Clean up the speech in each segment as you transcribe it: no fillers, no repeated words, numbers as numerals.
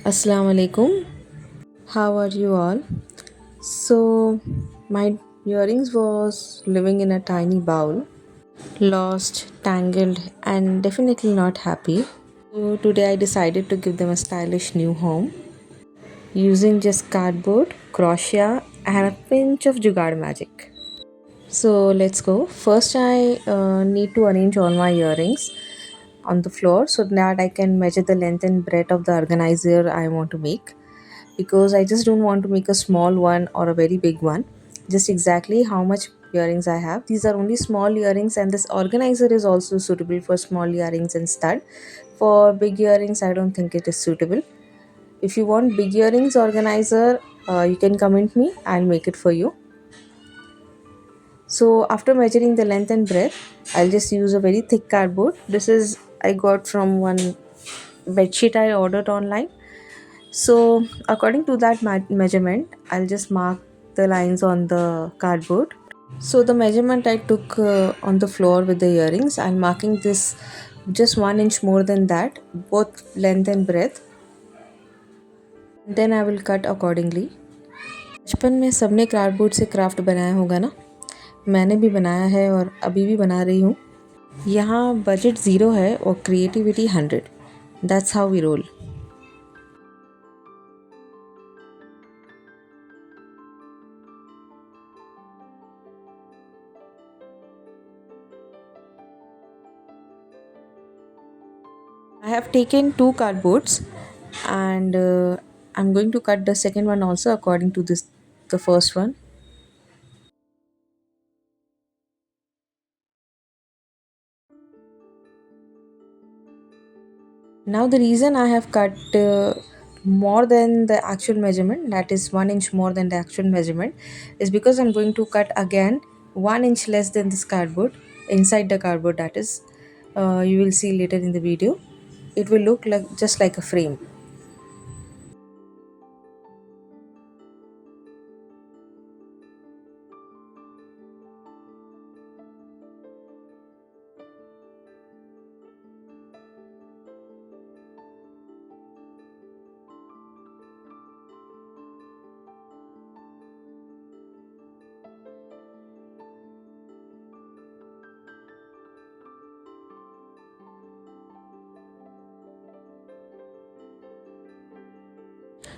Assalamu alaikum. How are you all? So my earrings was living in a tiny bowl, lost, tangled, and definitely not happy. So today I decided to give them a stylish new home using just cardboard, crochet, and a pinch of jugaad magic. So let's go. First, I need to arrange all my earrings on the floor so that I can measure the length and breadth of the organizer I want to make, because I just don't want to make a small one or a very big one. Just exactly how much earrings I have. These are only small earrings, and this organizer is also suitable for small earrings and stud. For big earrings, I don't think it is suitable. If you want big earrings organizer, you can comment me. I'll make it for you. So after measuring the length and breadth, I'll just use a very thick cardboard. This is I got from one bedsheet I ordered online. So according to that measurement, I'll just mark the lines on the cardboard. So the measurement I took on the floor with the earrings, I'm marking this just 1 inch more than that, both length and breadth. Then I will cut accordingly. बचपन में सबने cardboard से craft बनाया होगा ना, मैंने भी बनाया है और अभी भी बना रही हूँ. यहाँ बजट 0 है और creativity 100. That's how we roll. I have taken two cardboards, and I'm going to cut the second one also according to the first one. Now the reason I have cut more than the actual measurement, that is 1 inch more than the actual measurement, is because I'm going to cut again 1 inch less than this cardboard inside the cardboard. That is, you will see later in the video. It will look like just like a frame.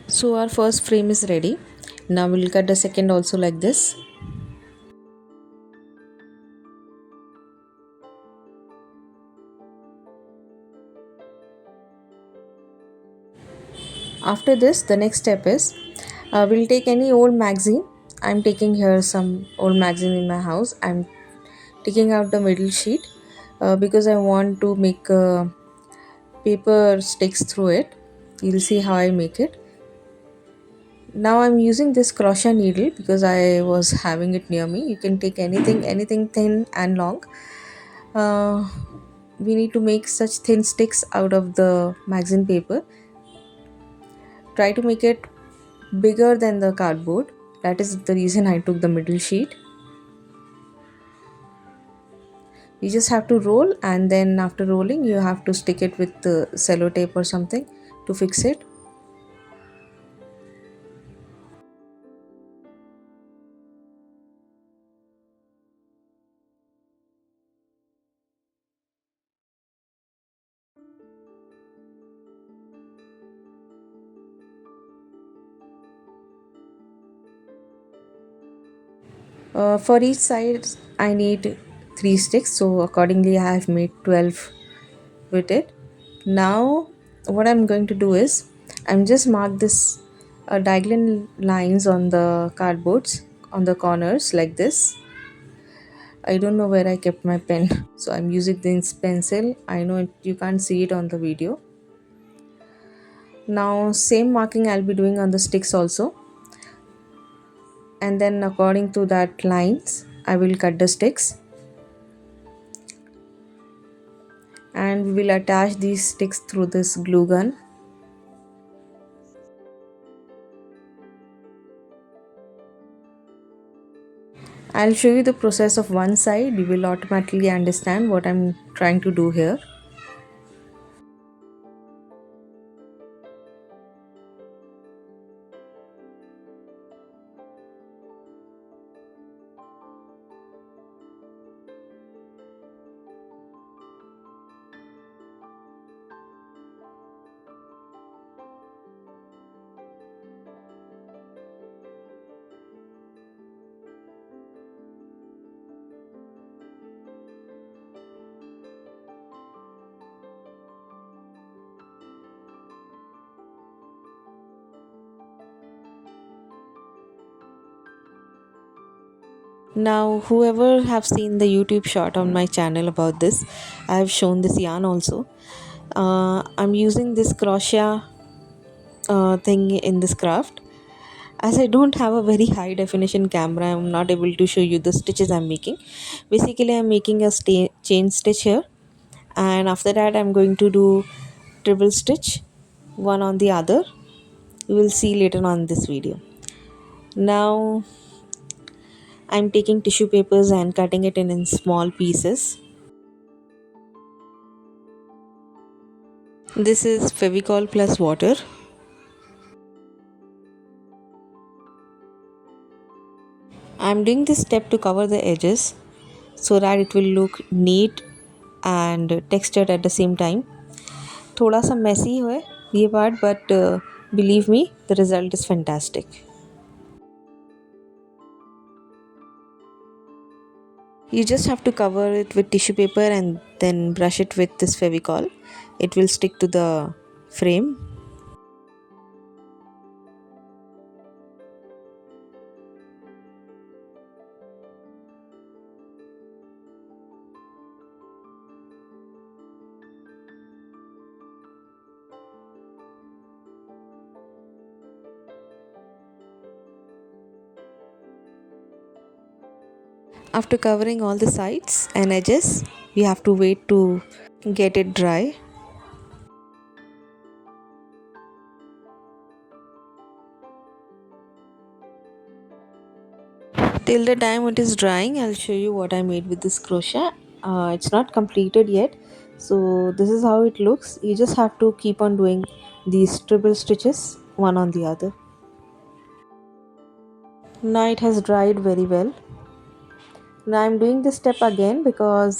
So our first frame is ready. Now we'll cut the second also like this. After this, the next step is we'll take any old magazine. I'm taking here some old magazine in my house. I'm taking out the middle sheet because I want to make paper sticks through it. You'll see how I make it. Now I'm using this crochet needle because I was having it near me. You can take anything thin and long. Uh, we need to make such thin sticks out of the magazine paper. Try to make it bigger than the cardboard. That is the reason I took the middle sheet. You just have to roll, and then after rolling you have to stick it with the sellotape or something to fix it. For each side I need 3 sticks, so accordingly I have made 12 with it. Now what I'm going to do is I'm just mark this diagonal lines on the cardboards on the corners like this. I don't know where I kept my pen, so I'm using this pencil. I know you can't see it on the video. Now same marking I'll be doing on the sticks also, and then according to that lines I will cut the sticks, and we will attach these sticks through this glue gun. I'll show you the process of one side. You will automatically understand what I'm trying to do here. Now, whoever have seen the YouTube short on my channel about this, I have shown this yarn also. I'm using this crochet thing in this craft. As I don't have a very high definition camera, I'm not able to show you the stitches I'm making. Basically, I'm making a chain stitch here, and after that I'm going to do treble stitch one on the other. You will see later on this video. Now I'm taking tissue papers and cutting it in small pieces. This is Fevicol plus water. I'm doing this step to cover the edges so that it will look neat and textured at the same time. थोड़ा सा messy है ये part, but believe me, the result is fantastic. You just have to cover it with tissue paper and then brush it with this Fevicol. It will stick to the frame. After covering all the sides and edges, we have to wait to get it dry. Till the time it is drying, I'll show you what I made with this crochet. It's not completed yet, so this is how it looks. You just have to keep on doing these triple stitches one on the other. Now it has dried very well. Now I'm doing this step again because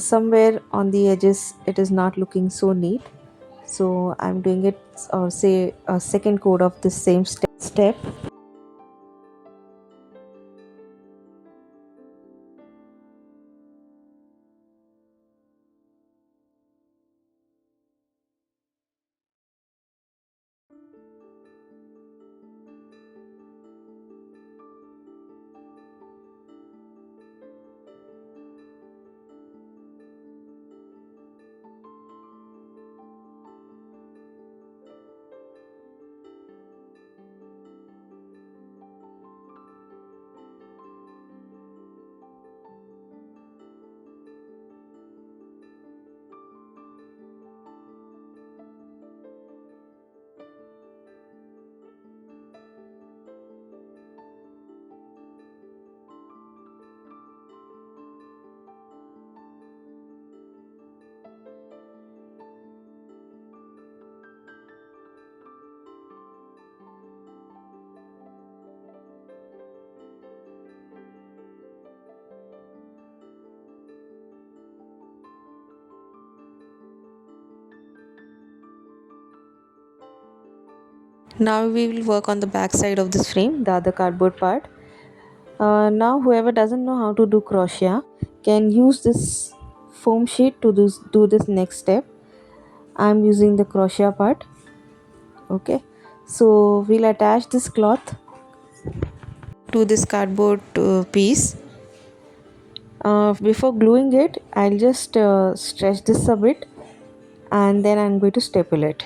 somewhere on the edges it is not looking so neat, so I'm doing it, or say a second coat of the same step. Now we will work on the back side of this frame, the other cardboard part. Now whoever doesn't know how to do crochet can use this foam sheet to do this next step. I'm using the crochet part. Okay, so we'll attach this cloth to this cardboard piece. Before gluing it, I'll just stretch this a bit and then I'm going to staple it.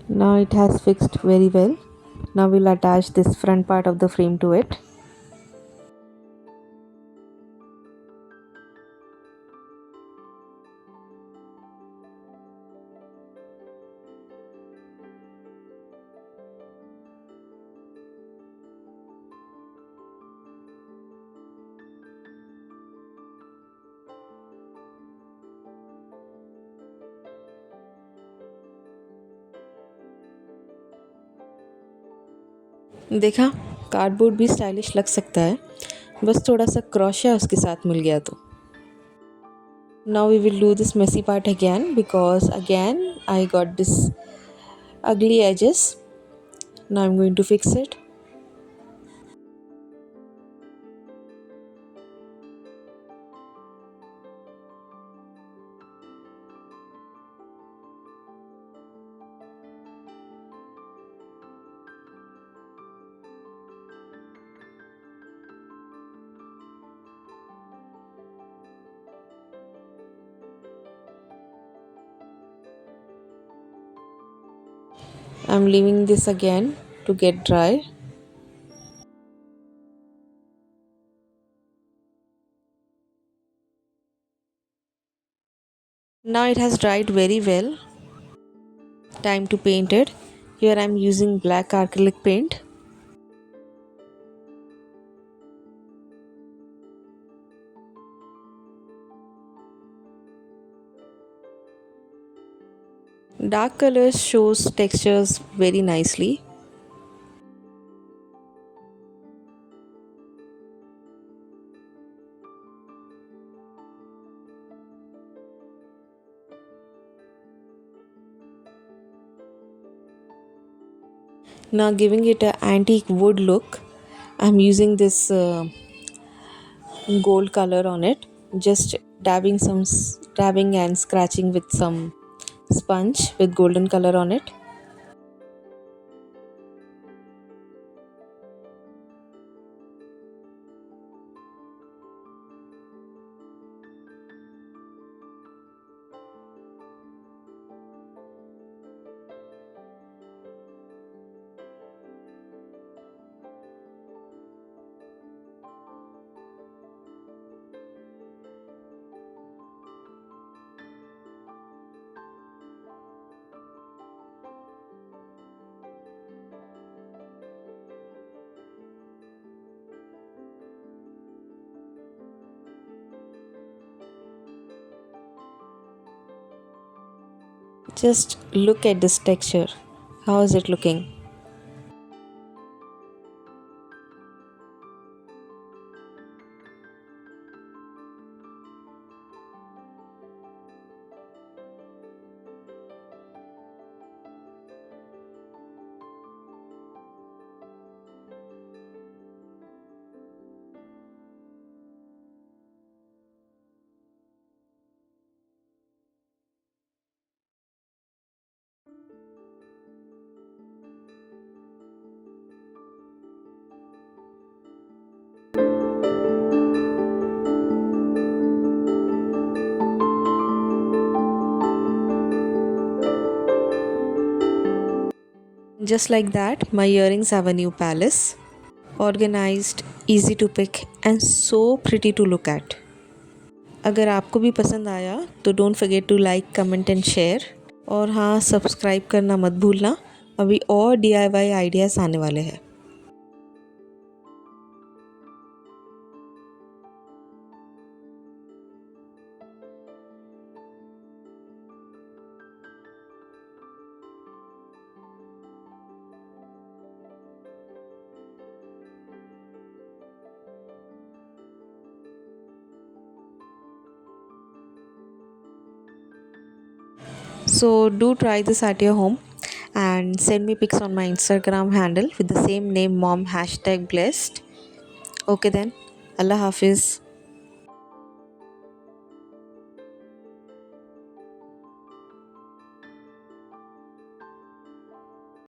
Now it has fixed very well. Now we'll attach this front part of the frame to it. देखा, cardboard भी stylish लग सकता है, बस थोड़ा सा crochet उसके साथ मिल गया तो. Now we will do this messy part again because again I got this ugly edges. Now I'm going to fix it. I'm leaving this again to get dry. Now it has dried very well. Time to paint it. Here I'm using black acrylic paint. Dark colors shows textures very nicely. Now giving it an antique wood look, I'm using this gold color on it. Just dabbing and scratching with some sponge with golden color on it. Just look at this texture. How is it looking? Just like that, my earrings have a new palace. Organized, easy to pick and so pretty to look at. अगर आपको भी पसंद आया तो don't forget to like, comment and share. और हाँ, subscribe करना मत भूलना. अभी और DIY आइडियाज़ आने वाले हैं. So do try this at your home and send me pics on my Instagram handle with the same name, mom #blessed. Okay then, Allah Hafiz.